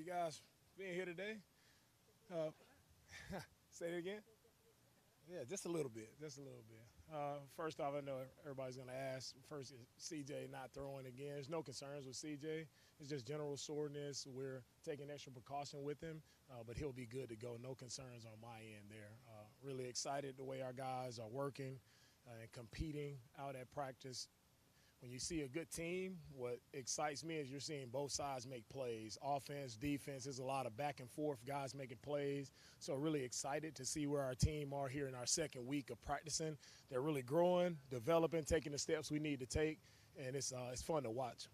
you guys for being here today. Uh, say it again. Yeah, just a little bit, first off, I know everybody's going to ask. First, is CJ not throwing again? There's no concerns with CJ. It's just general soreness. We're taking extra precaution with him, but he'll be good to go. No concerns on my end there. Really excited the way our guys are working and competing out at practice. When you see a good team, what excites me is you're seeing both sides make plays. Offense, defense, there's a lot of back and forth, guys making plays. So really excited to see where our team are here in our second week of practicing. They're really growing, developing, taking the steps we need to take, and it's fun to watch.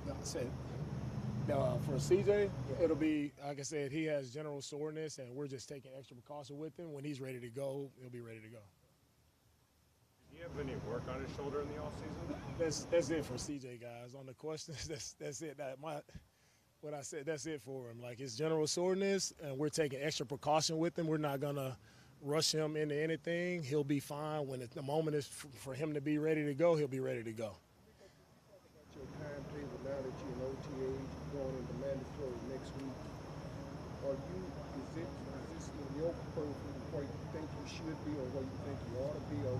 No, I said, for CJ, it'll be, like I said, he has general soreness, and we're just taking extra precaution with him. When he's ready to go, he'll be ready to go. Do you have any work on his shoulder in the offseason? That's it for CJ, guys. On the questions, that's it. What I said, that's it for him. Like, it's general soreness, and we're taking extra precaution with him. We're not going to rush him into anything. He'll be fine. When the moment is for him to be ready to go, he'll be ready to go. Your timetable now that you're in OTAs, going into mandatory next week. Is this in your profile where you think you should be or where you think you ought to be, or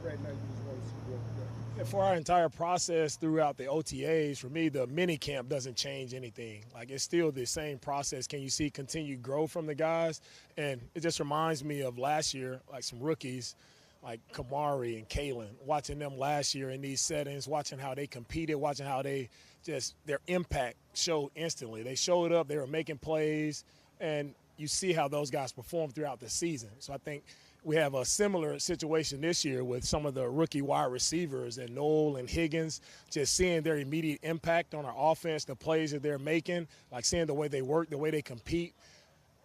right now you just want to see what you got? Yeah, for our entire process throughout the OTAs, for me, the mini camp doesn't change anything. Like, it's still the same process. Can you see continued growth from the guys? And it just reminds me of last year, like some rookies, like Kamari and Kalen, watching them last year in these settings, watching how they competed, watching how their impact showed instantly. They showed up, they were making plays, and you see how those guys perform throughout the season. So I think we have a similar situation this year with some of the rookie wide receivers and Noel and Higgins, just seeing their immediate impact on our offense, the plays that they're making, like seeing the way they work, the way they compete.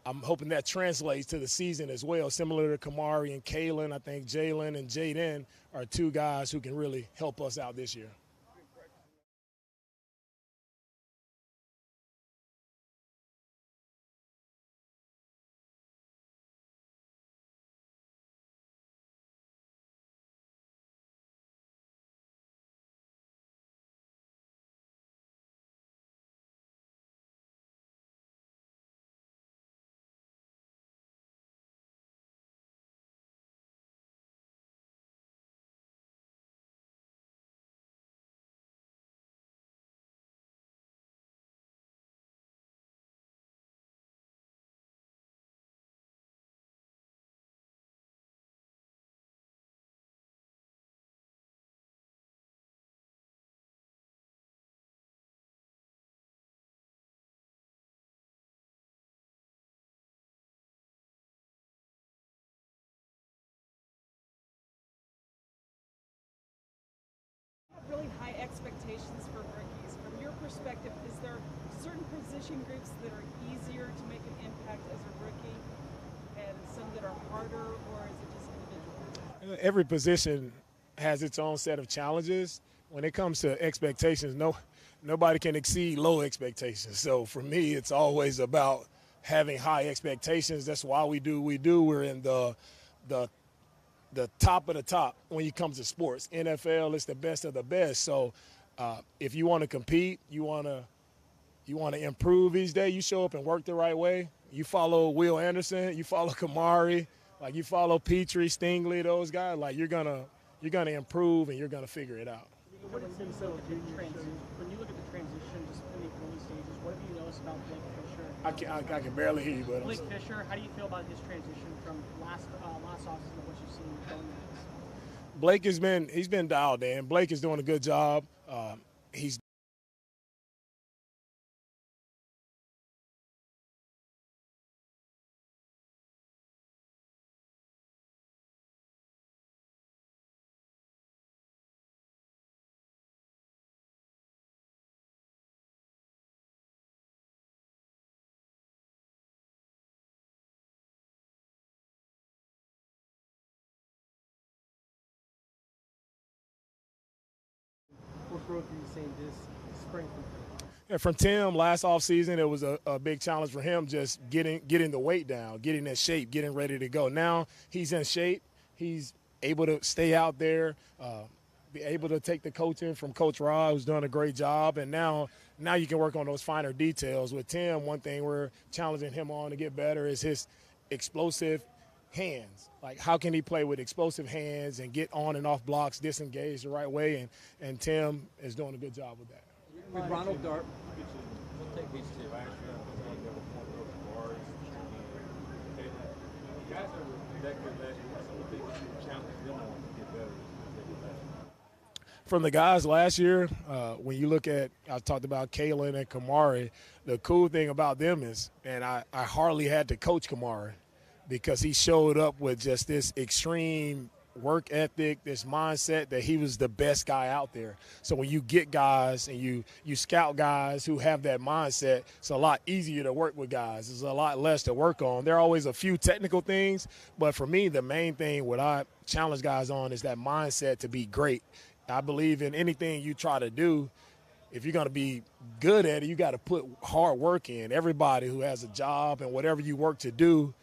I'm hoping that translates to the season as well. Similar to Kamari and Kalen, I think Jalen and Jaden are two guys who can really help us out this year. Really high expectations for rookies. From your perspective, is there certain position groups that are easier to make an impact as a rookie and some that are harder, or is it just individual? Every position has its own set of challenges. When it comes to expectations, nobody can exceed low expectations. So for me, it's always about having high expectations. That's why we do what we do. We're in the top of the top when it comes to sports. NFL is the best of the best. So if you want to compete, you want to improve each day, you show up and work the right way. You follow Will Anderson, you follow Kamari, like you follow Pitre, Stingley, those guys. Like you're gonna improve and you're gonna figure it out. When you look at the transition, just in the early stages, what have you noticed about Blake Fisher? I can barely hear you, but Blake Fisher, how do you feel about his transition from last offseason to what you've seen going next? Blake he's been dialed in. Blake is doing a good job. He's What growth are you seeing this spring from him? Yeah, from Tim last offseason, it was a big challenge for him just getting the weight down, getting in shape, getting ready to go. Now he's in shape. He's able to stay out there. be able to take the coaching from Coach Rod, who's done a great job, and now you can work on those finer details. With Tim, one thing we're challenging him on to get better is his explosive hands. Like, how can he play with explosive hands and get on and off blocks, disengage the right way, and Tim is doing a good job with that. With Ronald Darby. We'll take these two. Last year, you guys are that good last year. So what do you challenge them on to get better? From the guys last year, when you look at, I talked about Kalen and Kamari, the cool thing about them is, and I hardly had to coach Kamari because he showed up with just this extreme work ethic, this mindset that he was the best guy out there. So when you get guys and you scout guys who have that mindset, it's a lot easier to work with guys. There's a lot less to work on. There are always a few technical things, but for me, the main thing what I challenge guys on is that mindset to be great. I believe in anything you try to do, if you're going to be good at it, you got to put hard work in. Everybody who has a job and whatever you work to do,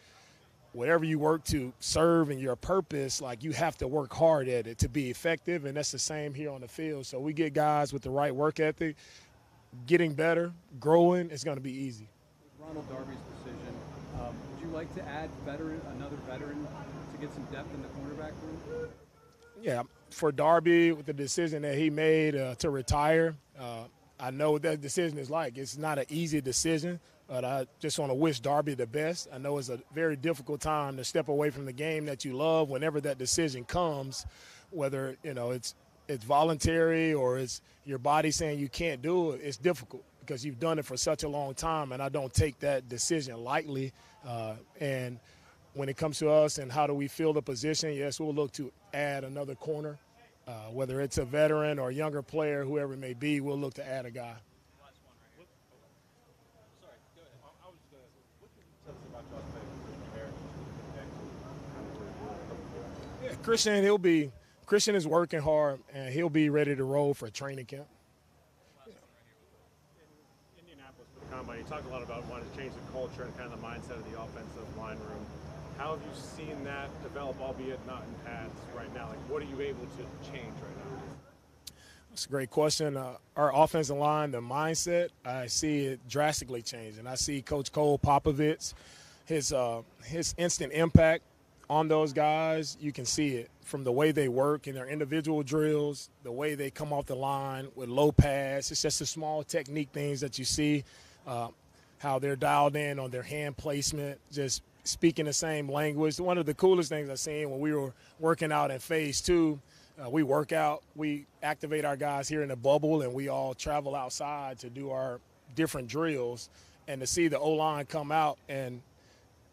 whatever you work to serve and your purpose, like, you have to work hard at it to be effective, and that's the same here on the field. So we get guys with the right work ethic, getting better, growing, it's going to be easy. Ronald Darby's decision, would you like to add another veteran to get some depth in the cornerback room? Yeah, for Darby, with the decision that he made to retire, I know what that decision is like. It's not an easy decision, but I just want to wish Darby the best. I know it's a very difficult time to step away from the game that you love whenever that decision comes, whether, it's voluntary or it's your body saying you can't do it. It's difficult because you've done it for such a long time, and I don't take that decision lightly. And when it comes to us and how do we fill the position, yes, we'll look to add another corner. Whether it's a veteran or a younger player, whoever it may be, we'll look to add a guy. Yeah, Christian is working hard, and he'll be ready to roll for training camp. Indianapolis for the combine, you talked a lot about wanting to change the culture and kind of the mindset of the offensive line room. How have you seen that develop, albeit not in pads right now? Like, what are you able to change right now? That's a great question. Our offensive line, the mindset, I see it drastically changing. I see Coach Cole Popovich, his instant impact on those guys. You can see it from the way they work in their individual drills, the way they come off the line with low pads. It's just the small technique things that you see, how they're dialed in on their hand placement, just speaking the same language. One of the coolest things I've seen when we were working out in phase 2, we work out, we activate our guys here in the bubble, and we all travel outside to do our different drills. And to see the O-line come out, and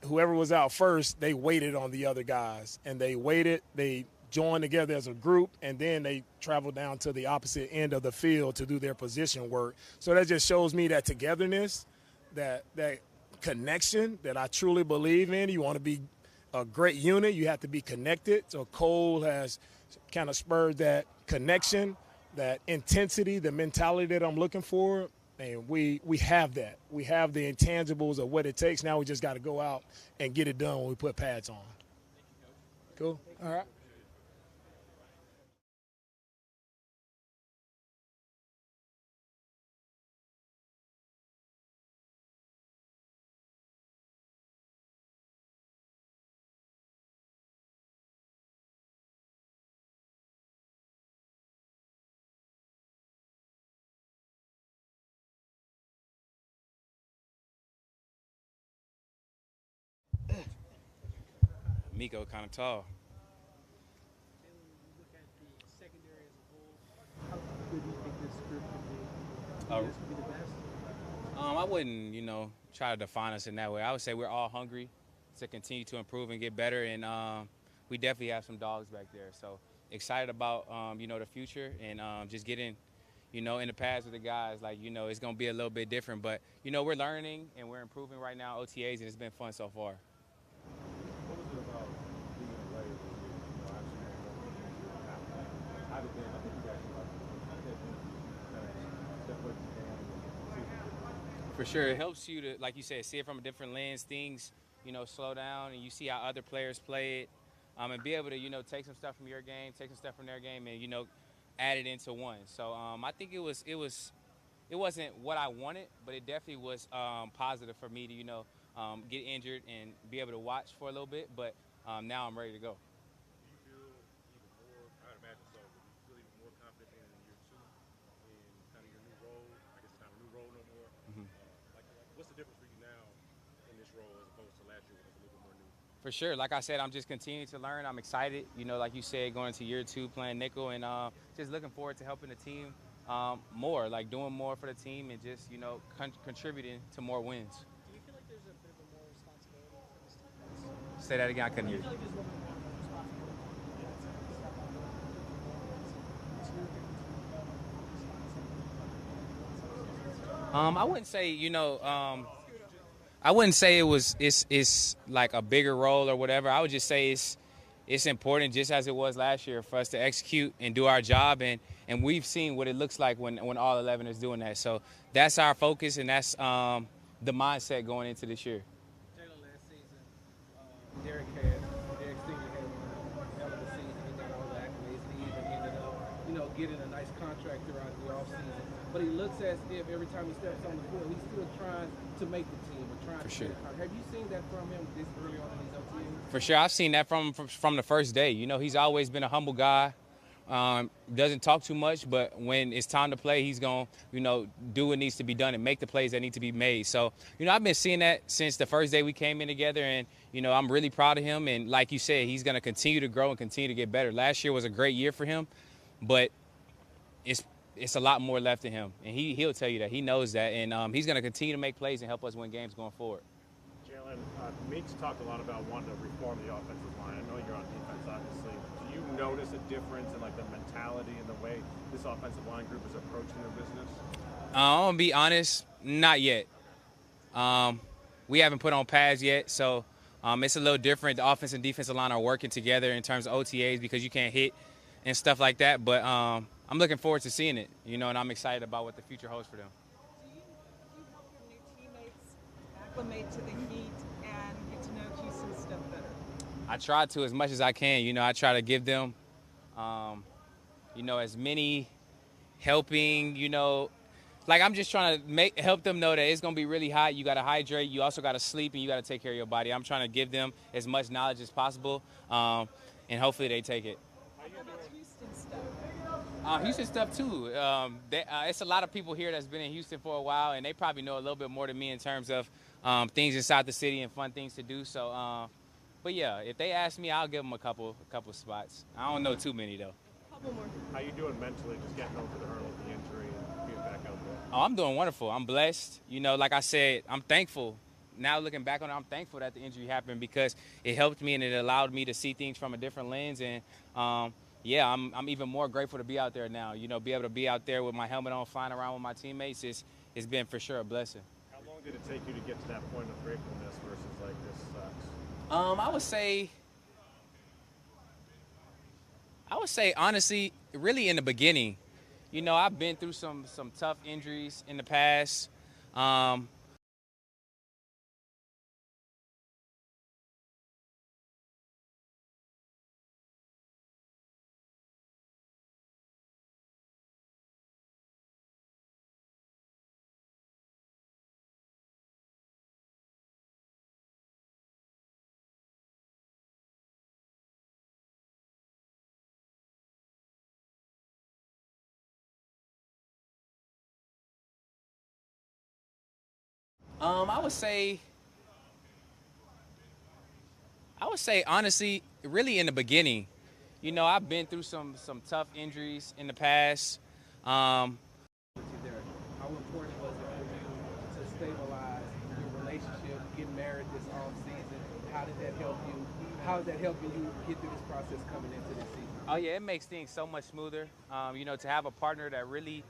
whoever was out first, they waited on the other guys. And they joined together as a group, and then they traveled down to the opposite end of the field to do their position work. So that just shows me that togetherness, that connection that I truly believe in. You want to be a great unit, you have to be connected. So Cole has kind of spurred that connection, that intensity, the mentality that I'm looking for. And we have that. We have the intangibles of what it takes. Now we just got to go out and get it done when we put pads on. Cool. All right. DeMeco kind of tall. And when you look at the secondary as a whole, how good do you think this group could be? Do you think this could be the best? I wouldn't, try to define us in that way. I would say we're all hungry to continue to improve and get better, and we definitely have some dogs back there. So excited about, the future and just getting, in the pads with the guys. Like, it's going to be a little bit different, but, we're learning and we're improving right now, OTAs, and it's been fun so far. What was it about being away how did they, I think you guys step away from the game. For sure. It helps you to, like you said, see it from a different lens. Things, slow down, and you see how other players play it, and be able to, take some stuff from your game, take some stuff from their game, and, added into one. So I think it wasn't what I wanted, but it definitely was positive for me to get injured and be able to watch for a little bit. But now I'm ready to go. Do you feel even more, I'd imagine so, but do you feel even more confident in year two in kind of your new role? I guess it's not a new role no more. Mm-hmm. What's the difference for you now in this role as opposed to last year when it was a little bit more new? For sure. Like I said, I'm just continuing to learn. I'm excited, like you said, going into year two, playing nickel, and just looking forward to helping the team more, like doing more for the team and just, contributing to more wins. Do you feel like there's a bit of a more responsibility for this defense? Say that again, I couldn't Do hear you feel you. like there's a little bit more responsibility for the defense to step up and do more wins? It's your difference between I wouldn't say, I wouldn't say it's like a bigger role or whatever. I would just say it's important, just as it was last year, for us to execute and do our job, and we've seen what it looks like when all 11 is doing that. So that's our focus, and that's the mindset going into this year. Jalen, last season, Derek Senior had one hell of a season. He got all the accolades. He even ended up, getting a nice contract throughout the offseason. But he looks as if every time he steps on the field, he's still trying to make the team or trying For to sure. get it. Have you seen that from him this early on in these OTAs? For sure, I've seen that from the first day. He's always been a humble guy. Doesn't talk too much, but when it's time to play, he's going to, do what needs to be done and make the plays that need to be made. So, I've been seeing that since the first day we came in together, and, I'm really proud of him. And like you said, he's going to continue to grow and continue to get better. Last year was a great year for him, but it's a lot more left in him, and he'll tell you that. He knows that, and he's going to continue to make plays and help us win games going forward. Jalen, Meeks talked a lot about wanting to reform the offensive line. I know you're on defense, obviously. Do you notice a difference in the mentality and the way this offensive line group is approaching their business? I'm gonna be honest, not yet. We haven't put on pads yet, so it's a little different. The offense and defensive line are working together in terms of OTAs because you can't hit and stuff like that. But I'm looking forward to seeing it, and I'm excited about what the future holds for them. Do you help your new teammates acclimate to the heat and get to know Houston stuff better? I try to as much as I can. I try to give them, as many helping, I'm just trying to help them know that it's going to be really hot. You got to hydrate. You also got to sleep, and you got to take care of your body. I'm trying to give them as much knowledge as possible, and hopefully they take it. How about Houston stuff? Houston stuff, too. It's a lot of people here that's been in Houston for a while, and they probably know a little bit more than me in terms of things inside the city and fun things to do. So, but, yeah, if they ask me, I'll give them a couple spots. I don't know too many, though. Couple more. How you doing mentally, just getting over the hurdle of the injury and being back out there? Oh, I'm doing wonderful. I'm blessed. Like I said, I'm thankful. Now looking back on it, I'm thankful that the injury happened because it helped me and it allowed me to see things from a different lens. And, I'm even more grateful to be out there now. Be able to be out there with my helmet on, flying around with my teammates, it's been for sure a blessing. How long did it take you to get to that point of gratefulness versus this sucks? I would say honestly, really in the beginning. I've been through some tough injuries in the past. I would say honestly, really in the beginning. I've been through some tough injuries in the past. How important was it for you to stabilize your relationship, get married this offseason? How did that help you? How is that helping you get through this process coming into this season? Oh, yeah, it makes things so much smoother. To have a partner that really,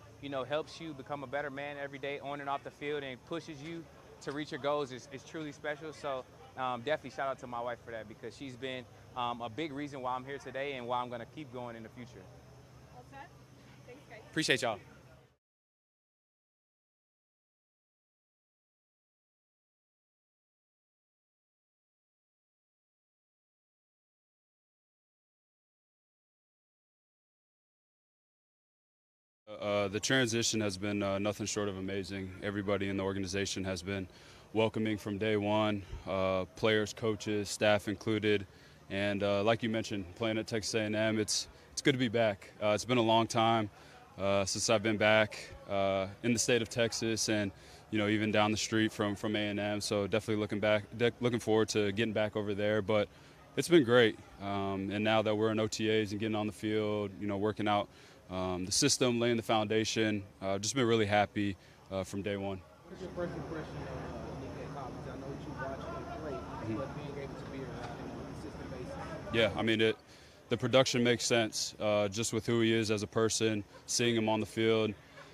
helps you become a better man every day on and off the field and pushes you to reach your goals is truly special. So definitely shout out to my wife for that because she's been a big reason why I'm here today and why I'm going to keep going in the future. All set? Thanks, guys. Appreciate y'all. The transition has been nothing short of amazing. Everybody in the organization has been welcoming from day one, players, coaches, staff included. And like you mentioned, playing at Texas A&M, it's good to be back. It's been a long time since I've been back in the state of Texas and, even down the street from A&M. So definitely looking forward to getting back over there. But it's been great. And now that we're in OTAs and getting on the field, working out the system, laying the foundation, just been really happy from day one. What's your first impression of DeMeco College? I know that you watched him play, but being able to be around him on a consistent basis. Yeah, I mean, the production makes sense just with who he is as a person, seeing him on the field.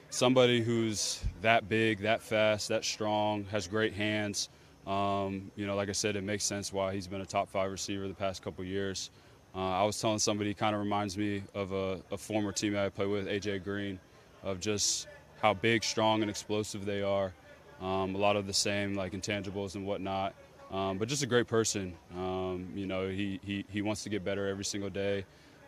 Somebody who's that big, that fast, that strong, has great hands. Like I said, it makes sense why he's been a top 5 receiver the past couple years. I was telling somebody, he kind of reminds me of a former teammate I played with, A.J. Green, of just how big, strong, and explosive they are. A lot of the same, like, intangibles and whatnot. But just a great person. He wants to get better every single day.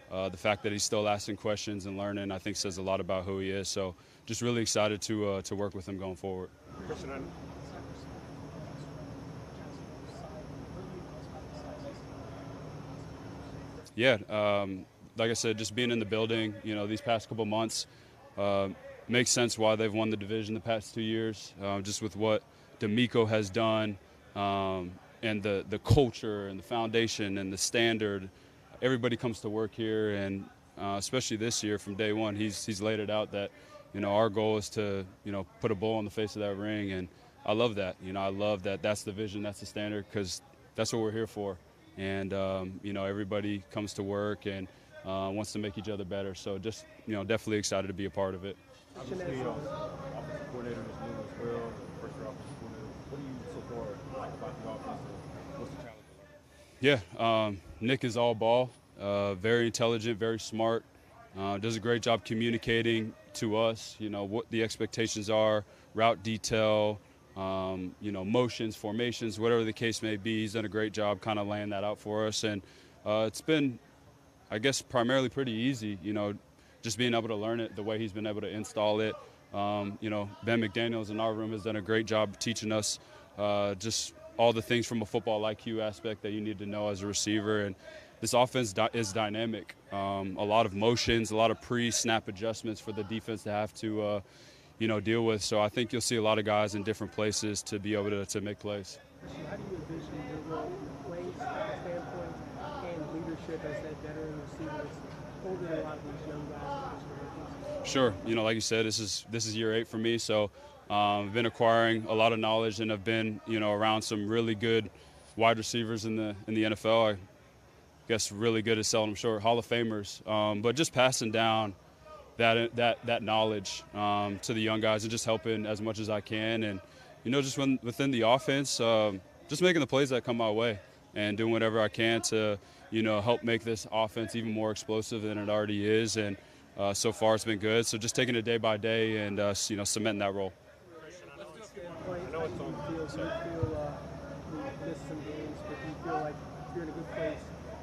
The fact that he's still asking questions and learning, I think, says a lot about who he is. So just really excited to work with him going forward. Yeah, like I said, just being in the building, these past couple months makes sense why they've won the division the past 2 years, just with what DeMeco has done and the culture and the foundation and the standard. Everybody comes to work here, and especially this year from day one, he's laid it out that, our goal is to, put a bull on the face of that ring, and I love that. I love that that's the vision, that's the standard, because that's what we're here for. And, everybody comes to work and wants to make each other better. So just, definitely excited to be a part of it. Obviously, offensive coordinator is new as well, first-year offensive coordinator. What do you so far like about the offense? What's the challenge? Yeah, Nick is all ball, very intelligent, very smart, does a great job communicating to us, what the expectations are, route detail, motions, formations, whatever the case may be. He's done a great job kind of laying that out for us. And it's been, I guess, primarily pretty easy, just being able to learn it the way he's been able to install it. Ben McDaniels in our room has done a great job teaching us just all the things from a football IQ aspect that you need to know as a receiver. And this offense is dynamic. A lot of motions, a lot of pre-snap adjustments for the defense to have to deal with. So I think you'll see a lot of guys in different places to be able to make plays. How do you envision your role from a play standpoint and leadership as that veteran receiver that's holding a lot of these young guys? Sure. Like you said, this is year 8 for me. So I've been acquiring a lot of knowledge and have been, around some really good wide receivers in the NFL. I guess really good at selling them short, Hall of Famers. But just passing down that knowledge to the young guys and just helping as much as I can. And, just within the offense, just making the plays that come my way and doing whatever I can to, help make this offense even more explosive than it already is. And so far it's been good. So just taking it day by day and, cementing that role. I know it's on the field, so you feel you missed some games, but you feel like you're in a good place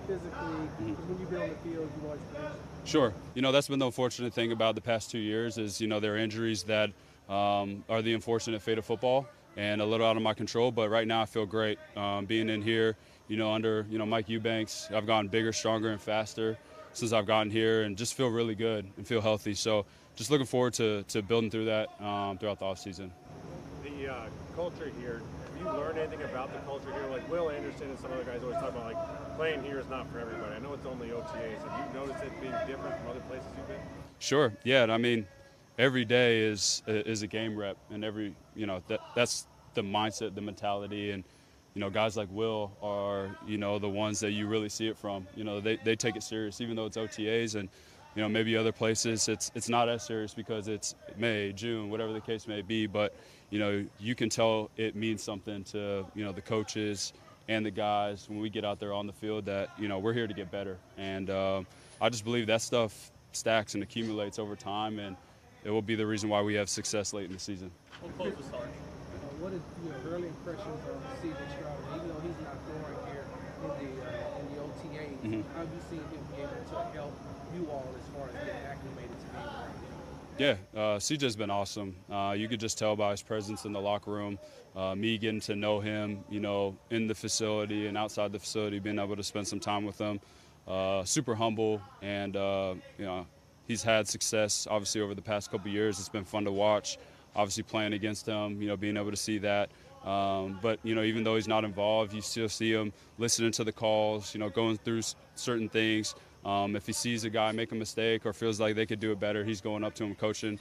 physically. Because when you've been on the field, you've always produced. Sure. That's been the unfortunate thing about the past 2 years is, there are injuries that are the unfortunate fate of football and a little out of my control. But right now I feel great. Being in here, under, Mike Eubanks, I've gotten bigger, stronger, and faster since I've gotten here and just feel really good and feel healthy. So just looking forward to building through that throughout the offseason. The culture here, have you learned anything about the culture here? Like Will Anderson and some other guys always talk about, like, playing here is not for everybody. I know it's only OTAs. Have you noticed it being different from other places you've been? Sure. Yeah. I mean, every day is a game rep, and that's the mindset, the mentality, and guys like Will are the ones that you really see it from. They take it serious, even though it's OTAs, and maybe other places it's not as serious because it's May, June, whatever the case may be. But you can tell it means something to the coaches and the guys when we get out there on the field that we're here to get better. And I just believe that stuff stacks and accumulates over time, and it will be the reason why we have success late in the season. We'll close the start. What are your early impressions of C.J. Stroud? Even though he's not throwing here in the OTA, how have you seen him be able to help you all as far as getting acclimated to being right Yeah, CJ's been awesome. You could just tell by his presence in the locker room, me getting to know him, you know, in the facility and outside the facility, being able to spend some time with him. Super humble, and, you know, he's had success, obviously, over the past couple of years. It's been fun to watch, obviously, playing against him, you know, being able to see that. But, you know, even though he's not involved, you still see him listening to the calls, you know, going through certain things. If he sees a guy make a mistake or feels like they could do it better, he's going up to him coaching.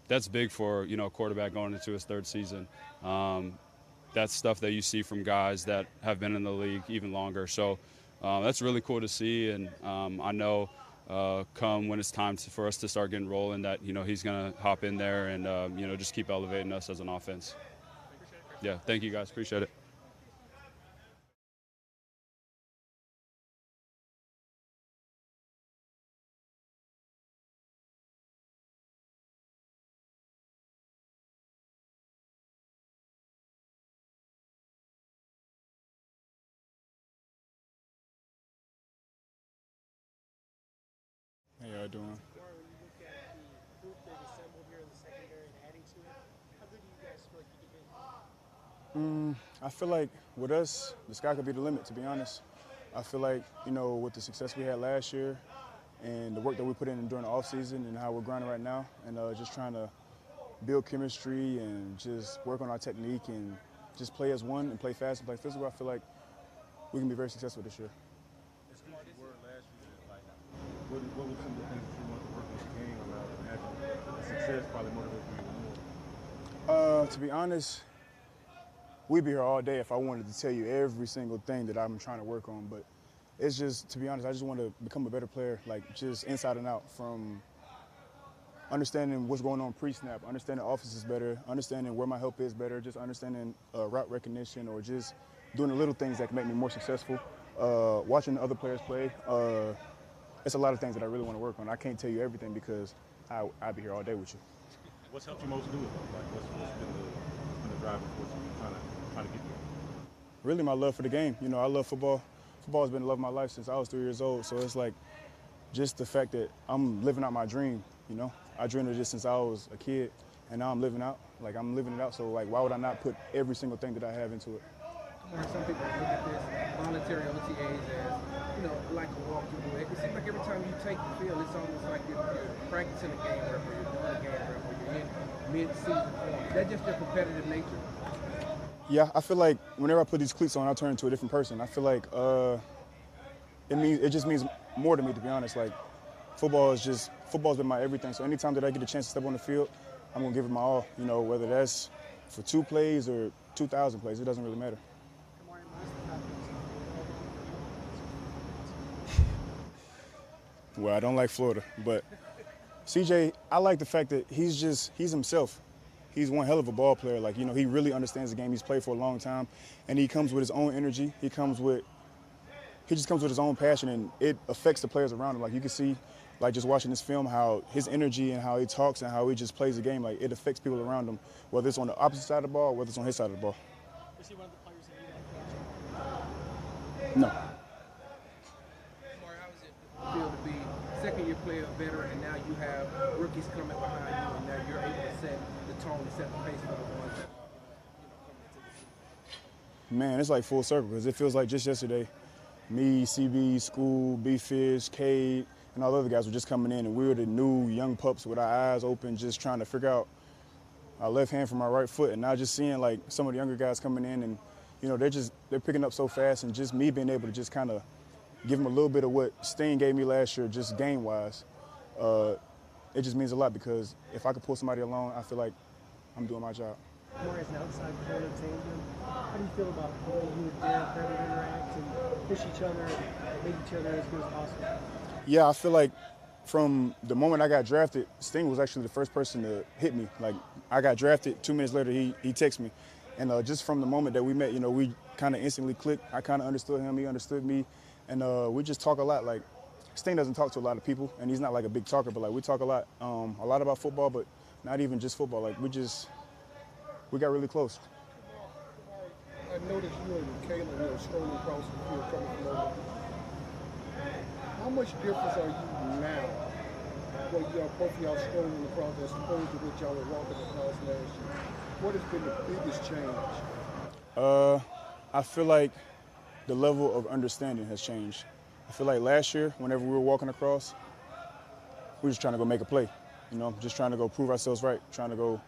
That's big for, you know, a quarterback going into his third season. That's stuff that you see from guys that have been in the league even longer. So that's really cool to see. And I know come when it's time for us to start getting rolling that, you know, he's going to hop in there and, you know, just keep elevating us as an offense. Yeah, thank you guys. Appreciate it. How y'all doing? When you look at the group they've assembled here in the secondary and adding to it, how good do you guys feel like you can be? I feel like with us, the sky could be the limit, to be honest. I feel like, you know, with the success we had last year and the work that we put in during the offseason and how we're grinding right now and just trying to build chemistry and just work on our technique and just play as one and play fast and play physical, I feel like we can be very successful this year. As good as you were last year, like, what were some of the things that you want to work on the game about and having the success probably motivate you even more? To be honest, we'd be here all day if I wanted to tell you every single thing that I'm trying to work on, but it's just, to be honest, I just want to become a better player, like just inside and out, from understanding what's going on pre-snap, understanding offenses better, understanding where my help is better, just understanding route recognition, or just doing the little things that can make me more successful, watching the other players play. It's a lot of things that I really want to work on. I can't tell you everything because I'll be here all day with you. What's helped you most do it? Like, what's been the driving force of you trying to get there? Really, my love for the game. You know, I love football. Football has been the love of my life since I was 3 years old. So it's like just the fact that I'm living out my dream, you know. I dreamed of this since I was a kid, and now I'm living it out. So, like, why would I not put every single thing that I have into it? Or some people look at this voluntary OTAs as, you know, like a walk through the way. It seems like every time you take the field, it's almost like you're practicing a game rep, or you're doing a game rep, or you're in mid-season form. Is that just your competitive nature? Yeah, I feel like whenever I put these cleats on, I turn into a different person. I feel like it just means more to me, to be honest. Like, football's been my everything. So anytime that I get a chance to step on the field, I'm gonna give it my all. You know, whether that's for 2 plays or 2,000 plays, it doesn't really matter. Well, I don't like Florida, but CJ, I like the fact that he's himself. He's one hell of a ball player. Like, you know, he really understands the game. He's played for a long time, and he comes with his own energy. He just comes with his own passion, and it affects the players around him. Like, you can see, like, just watching this film, how his energy and how he talks and how he just plays the game, like, it affects people around him, whether it's on the opposite side of the ball or whether it's on his side of the ball. Is he one of the players that you like? No. Kamari, how does it feel to be second-year player, veteran, and now you have rookies coming behind you, and now you're able to set the tone and set the pace for the ones that, coming into the season? Man, it's like full circle, because it feels like just yesterday, me, CB, School, B-Fish, Cade, and all the other guys were just coming in, and we were the new young pups with our eyes open, just trying to figure out our left hand from our right foot. And now just seeing, like, some of the younger guys coming in, and, you know, they're picking up so fast, and just me being able to just kind of give them a little bit of what Steen gave me last year, just game-wise, it just means a lot, because if I could pull somebody along, I feel like I'm doing my job. Kamari, as an outside corner tandem, how do you feel about the way you and Derek better interact and push each other and make each other as good as possible? Yeah, I feel like from the moment I got drafted, Sting was actually the first person to hit me. Like, I got drafted, 2 minutes later, he texted me. And just from the moment that we met, you know, we kind of instantly clicked. I kind of understood him, he understood me. And we just talk a lot. Like, Sting doesn't talk to a lot of people, and he's not like a big talker, but like we talk a lot about football, but not even just football. Like, we got really close. I noticed you and Kalen, strolling across the field coming from over. How much difference are you now well, y'all both of y'all strolling across as opposed to what y'all were walking across last year. What has been the biggest change? I feel like the level of understanding has changed. I feel like last year, whenever we were walking across, we were just trying to go make a play. You know, just trying to go prove ourselves right, trying to go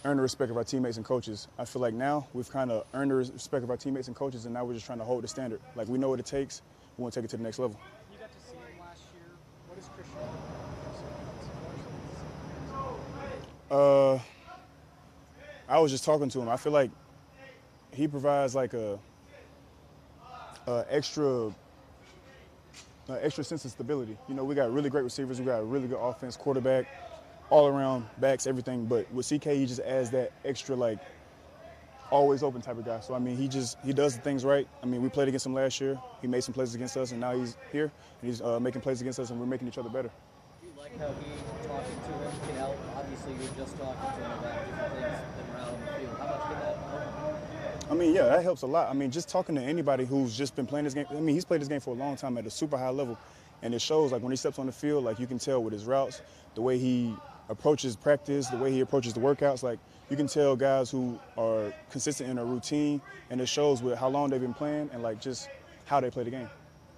earn the respect of our teammates and coaches. I feel like now we've kind of earned the respect of our teammates and coaches, and now we're just trying to hold the standard. Like, we know what it takes. We want to take it to the next level. You got to see him last year. What is Christian? I was just talking to him. I feel like he provides like a extra sense of stability. You know, we got really great receivers. We got a really good offense, quarterback, all around backs, everything. But with CK, he just adds that extra, like, always open type of guy. So, I mean, he does the things right. I mean, we played against him last year. He made some plays against us, and now he's here, and he's making plays against us, and we're making each other better. Do you like how he talking to him can help? Obviously, you're just talking to him about different things than around on the field. How much can that help? I mean, yeah, that helps a lot. I mean, just talking to anybody who's just been playing this game. I mean, he's played this game for a long time at a super high level, and it shows. Like, when he steps on the field, like, you can tell with his routes, the way he approaches practice, the way he approaches the workouts. Like, you can tell guys who are consistent in a routine, and it shows with how long they've been playing and, like, just how they play the game.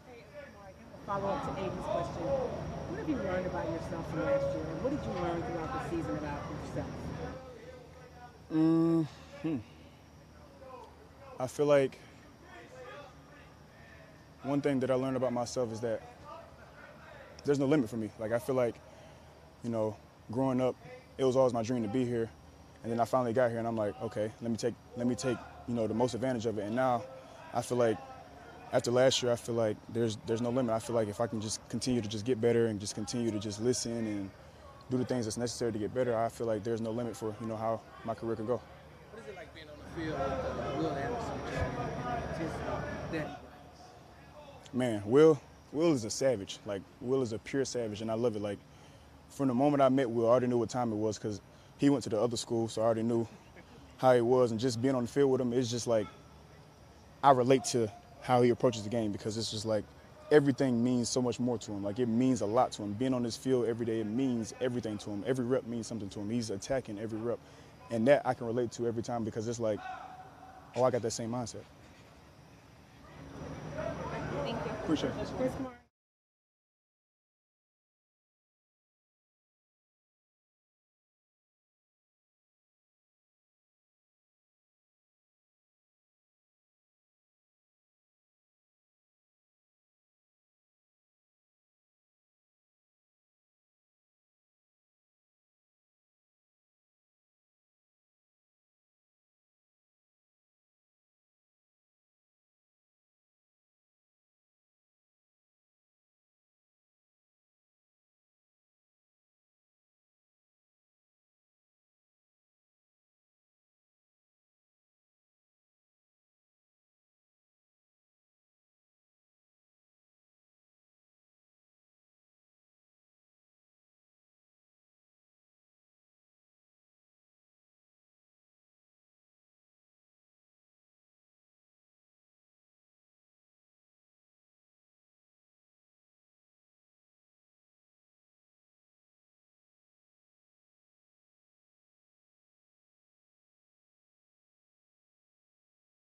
Hey, Kamari, follow up to Aiden's question. What have you learned about yourself from last year, and what did you learn throughout the season about yourself? I feel like one thing that I learned about myself is that there's no limit for me. Like, I feel like, you know, growing up, it was always my dream to be here. And then I finally got here, and I'm like, okay, let me take, you know, the most advantage of it. And now I feel like after last year, I feel like there's no limit. I feel like if I can just continue to just get better and just continue to just listen and do the things that's necessary to get better, I feel like there's no limit for, you know, how my career can go. What is it like being on the field with Will Anderson and the intensity that he brings? Man, Will is a savage. Like, Will is a pure savage, and I love it. Like, from the moment I met Will, I already knew what time it was because he went to the other school, so I already knew how he was. And just being on the field with him, it's just like I relate to how he approaches the game because it's just like everything means so much more to him. Like, it means a lot to him. Being on this field every day, it means everything to him. Every rep means something to him. He's attacking every rep. And that I can relate to every time because it's like, oh, I got that same mindset. Thank you. Appreciate it.